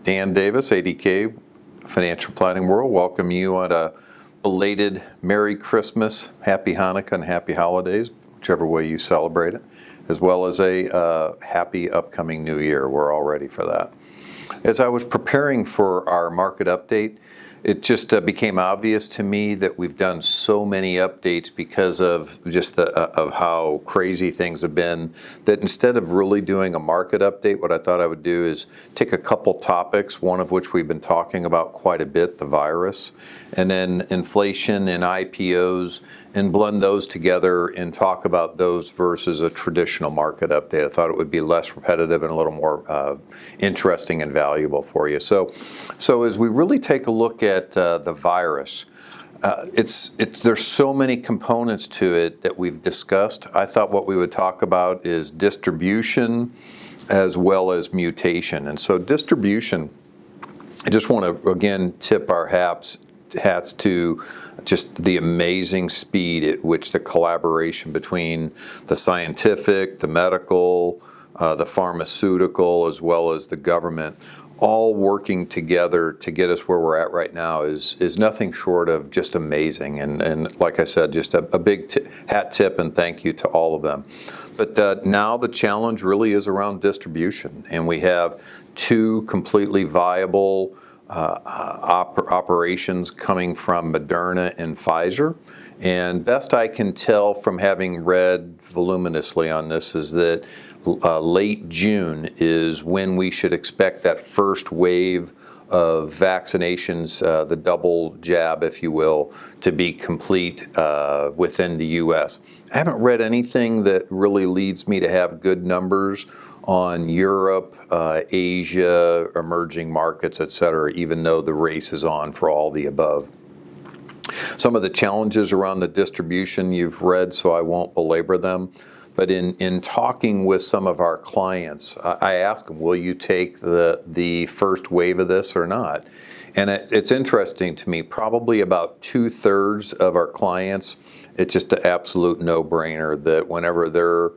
Dan Davis, ADK, Financial Planning World. Welcome you on a belated Merry Christmas, Happy Hanukkah, and Happy Holidays, whichever way you celebrate it, as well as a happy upcoming New Year. We're all ready for that. As I was preparing for our market update, it just became obvious to me that we've done so many updates because of just of how crazy things have been, that instead of really doing a market update, what I thought I would do is take a couple topics, one of which we've been talking about quite a bit, the virus, and then inflation and IPOs, and blend those together and talk about those versus a traditional market update. I thought it would be less repetitive and a little more interesting and valuable for you. So as we really take a look at the virus, there's so many components to it that we've discussed. I thought what we would talk about is distribution as well as mutation. And so distribution, I just want to again tip our hats to just the amazing speed at which the collaboration between the scientific, the medical, the pharmaceutical, as well as the government, all working together to get us where we're at right now is nothing short of just amazing. And like I said, just a big hat tip and thank you to all of them. But now the challenge really is around distribution, and we have two completely viable operations coming from Moderna and Pfizer. And best I can tell from having read voluminously on this is that late June is when we should expect that first wave of vaccinations, the double jab, if you will, to be complete within the U.S. I haven't read anything that really leads me to have good numbers on Europe, Asia, emerging markets, et cetera, even though the race is on for all the above. Some of the challenges around the distribution you've read, so I won't belabor them. But in talking with some of our clients, I ask them, will you take the first wave of this or not? And it's interesting to me, probably about 2/3 of our clients, it's just an absolute no-brainer that whenever they're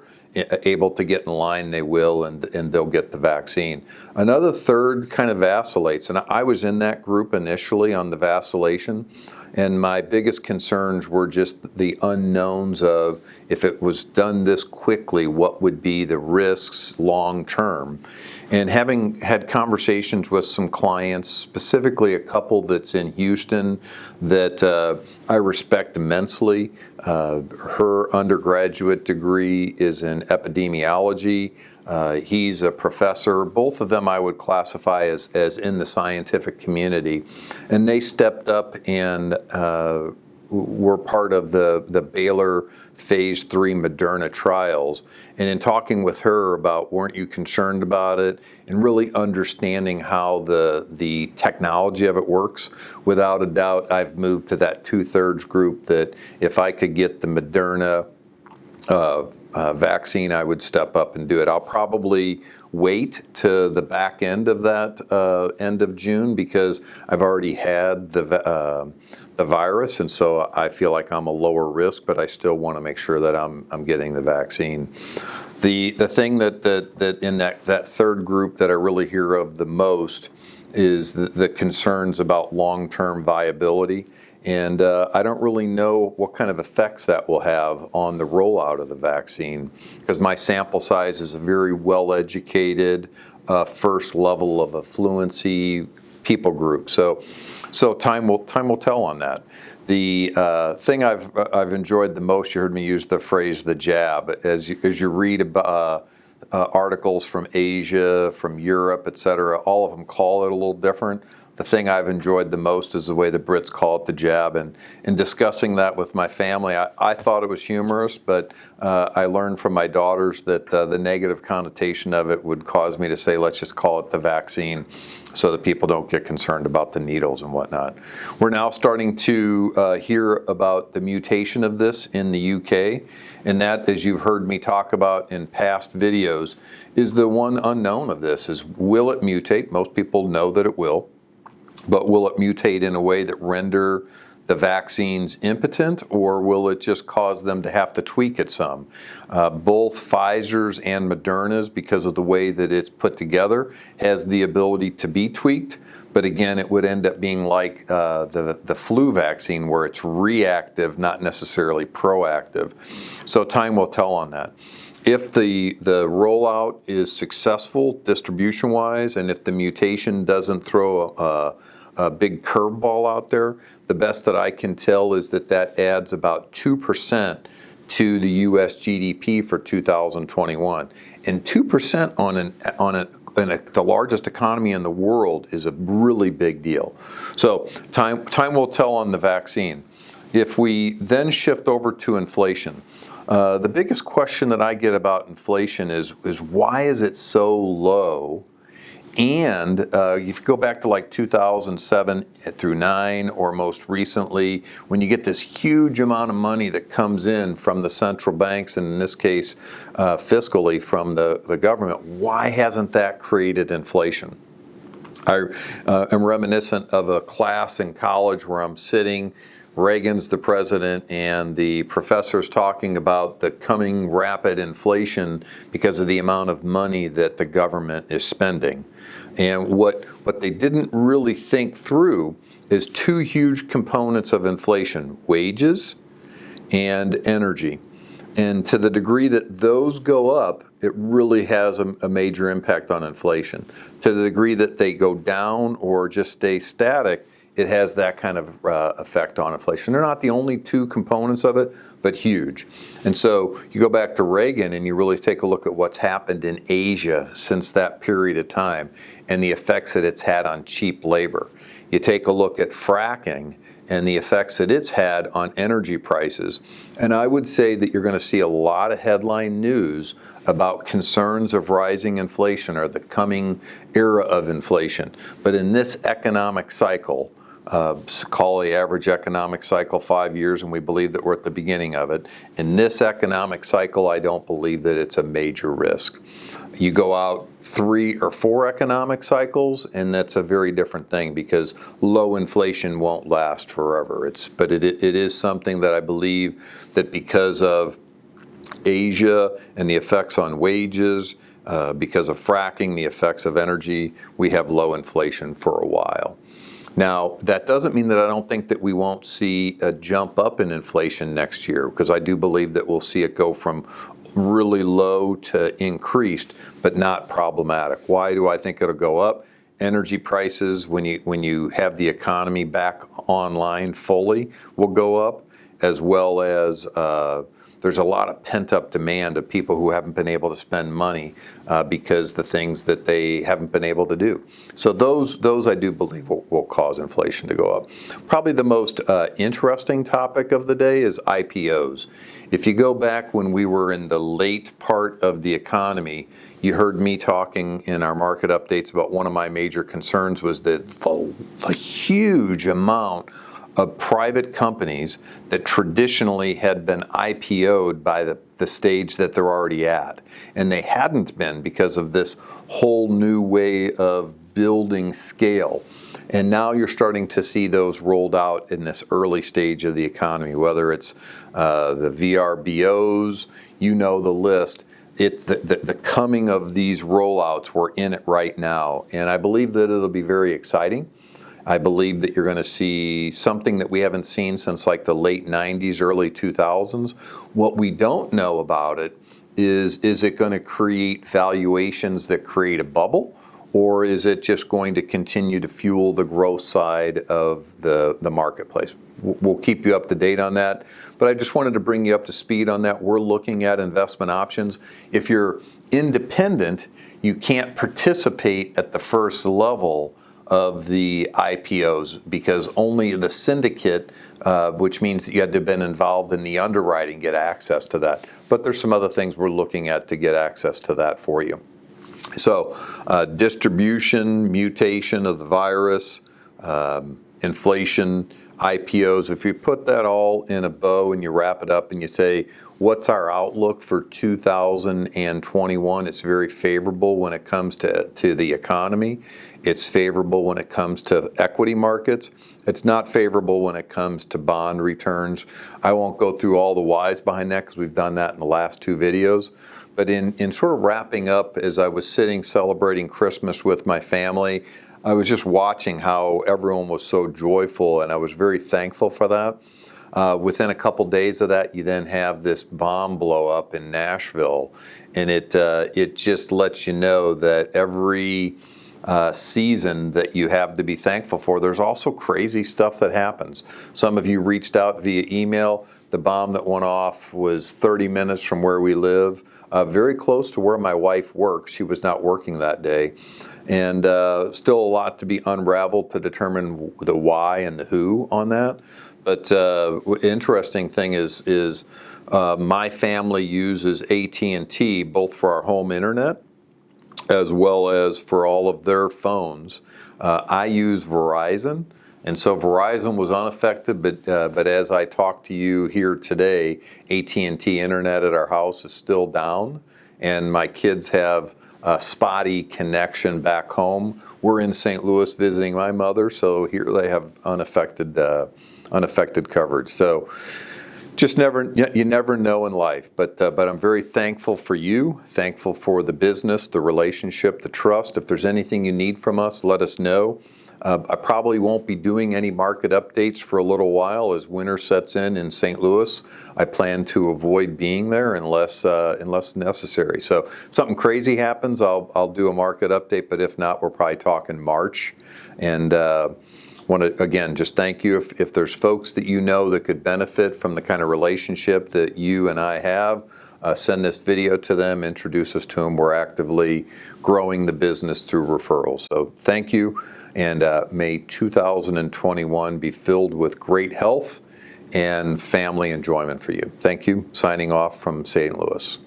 able to get in line, they will, and they'll get the vaccine. Another third kind of vacillates, and I was in that group initially on the vacillation, and my biggest concerns were just the unknowns of if it was done this quickly, what would be the risks long term. And having had conversations with some clients, specifically a couple that's in Houston that I respect immensely. Her undergraduate degree is in epidemiology. He's a professor. Both of them I would classify as in the scientific community. And they stepped up and were part of the Baylor Phase 3 Moderna trials. And in talking with her about weren't you concerned about it, and really understanding how the technology of it works, without a doubt I've moved to that 2/3 group that if I could get the Moderna vaccine, I would step up and do it. I'll probably wait to the back end of that end of June because I've already had the virus, and so I feel like I'm a lower risk, but I still want to make sure that I'm getting the vaccine. The thing that in that third group that I really hear of the most is the concerns about long-term viability. And I don't really know what kind of effects that will have on the rollout of the vaccine, because my sample size is a very well-educated first level of affluency people group. So time will tell on that. The thing I've enjoyed the most, you heard me use the phrase "the jab," as you read about articles from Asia, from Europe, et cetera. All of them call it a little different. The thing I've enjoyed the most is the way the Brits call it the jab. And in discussing that with my family, I thought it was humorous, but I learned from my daughters that the negative connotation of it would cause me to say, let's just call it the vaccine so that people don't get concerned about the needles and whatnot. We're now starting to hear about the mutation of this in the UK. And that, as you've heard me talk about in past videos, is the one unknown of this, is will it mutate? Most people know that it will. But will it mutate in a way that render the vaccines impotent, or will it just cause them to have to tweak it some? Both Pfizer's and Moderna's, because of the way that it's put together, has the ability to be tweaked. But again, it would end up being like the flu vaccine, where it's reactive, not necessarily proactive. So time will tell on that. If the rollout is successful distribution-wise, and if the mutation doesn't throw a big curveball out there, the best that I can tell is that adds about 2% to the U.S. GDP for 2021. And 2% on the largest economy in the world is a really big deal. So time will tell on the vaccine. If we then shift over to inflation, the biggest question that I get about inflation is why is it so low? And if you go back to like 2007 through 9, or most recently, when you get this huge amount of money that comes in from the central banks, and in this case, fiscally from the government, why hasn't that created inflation? I am reminiscent of a class in college where I'm sitting, Reagan's the president, and the professor's talking about the coming rapid inflation because of the amount of money that the government is spending. And what they didn't really think through is two huge components of inflation: wages and energy. And to the degree that those go up, it really has a major impact on inflation. To the degree that they go down or just stay static, it has that kind of effect on inflation. They're not the only two components of it, but huge. And so you go back to Reagan and you really take a look at what's happened in Asia since that period of time and the effects that it's had on cheap labor. You take a look at fracking and the effects that it's had on energy prices. And I would say that you're going to see a lot of headline news about concerns of rising inflation or the coming era of inflation. But in this economic cycle, call the average economic cycle 5 years, and we believe that we're at the beginning of it. In this economic cycle, I don't believe that it's a major risk. You go out 3 or 4 economic cycles, and that's a very different thing, because low inflation won't last forever. But it is something that I believe that because of Asia and the effects on wages, because of fracking, the effects of energy, we have low inflation for a while. Now, that doesn't mean that I don't think that we won't see a jump up in inflation next year, because I do believe that we'll see it go from really low to increased, but not problematic. Why do I think it'll go up? Energy prices, when you have the economy back online fully, will go up, as well as there's a lot of pent-up demand of people who haven't been able to spend money because the things that they haven't been able to do. So those I do believe will cause inflation to go up. Probably the most interesting topic of the day is IPOs. If you go back when we were in the late part of the economy, you heard me talking in our market updates about one of my major concerns was that a huge amount of private companies that traditionally had been IPO'd by the stage that they're already at. And they hadn't been because of this whole new way of building scale. And now you're starting to see those rolled out in this early stage of the economy, whether it's the VRBOs, you know the list. It's the coming of these rollouts, we're in it right now. And I believe that it'll be very exciting. I believe that you're going to see something that we haven't seen since like the late 90s, early 2000s. What we don't know about it is it going to create valuations that create a bubble, or is it just going to continue to fuel the growth side of the marketplace? We'll keep you up to date on that, but I just wanted to bring you up to speed on that. We're looking at investment options. If you're independent, you can't participate at the first level of the IPOs because only the syndicate, which means that you had to have been involved in the underwriting, get access to that. But there's some other things we're looking at to get access to that for you. So distribution, mutation of the virus, inflation, IPOs, if you put that all in a bow and you wrap it up and you say, what's our outlook for 2021? It's very favorable when it comes to the economy. It's favorable when it comes to equity markets. It's not favorable when it comes to bond returns. I won't go through all the whys behind that because we've done that in the last two videos. But in sort of wrapping up, as I was sitting celebrating Christmas with my family, I was just watching how everyone was so joyful, and I was very thankful for that. Within a couple days of that, you then have this bomb blow up in Nashville, and it just lets you know that every season that you have to be thankful for, there's also crazy stuff that happens. Some of you reached out via email. The bomb that went off was 30 minutes from where we live, very close to where my wife works. She was not working that day. And still a lot to be unraveled to determine the why and the who on that. But interesting thing is my family uses AT&T both for our home internet as well as for all of their phones. I use Verizon, and so Verizon was unaffected. But as I talk to you here today, AT&T internet at our house is still down, and my kids have a spotty connection back home. We're in St. Louis visiting my mother, so here they have unaffected coverage. So just you never know in life. But I'm very thankful for you, thankful for the business, the relationship, the trust. If there's anything you need from us, let us know. I probably won't be doing any market updates for a little while as winter sets in St. Louis. I plan to avoid being there unless necessary. So if something crazy happens, I'll do a market update. But if not, we're probably talking March. And want to, again, just thank you. If there's folks that you know that could benefit from the kind of relationship that you and I have, send this video to them, introduce us to them. We're actively growing the business through referrals. So thank you, and may 2021 be filled with great health and family enjoyment for you. Thank you. Signing off from St. Louis.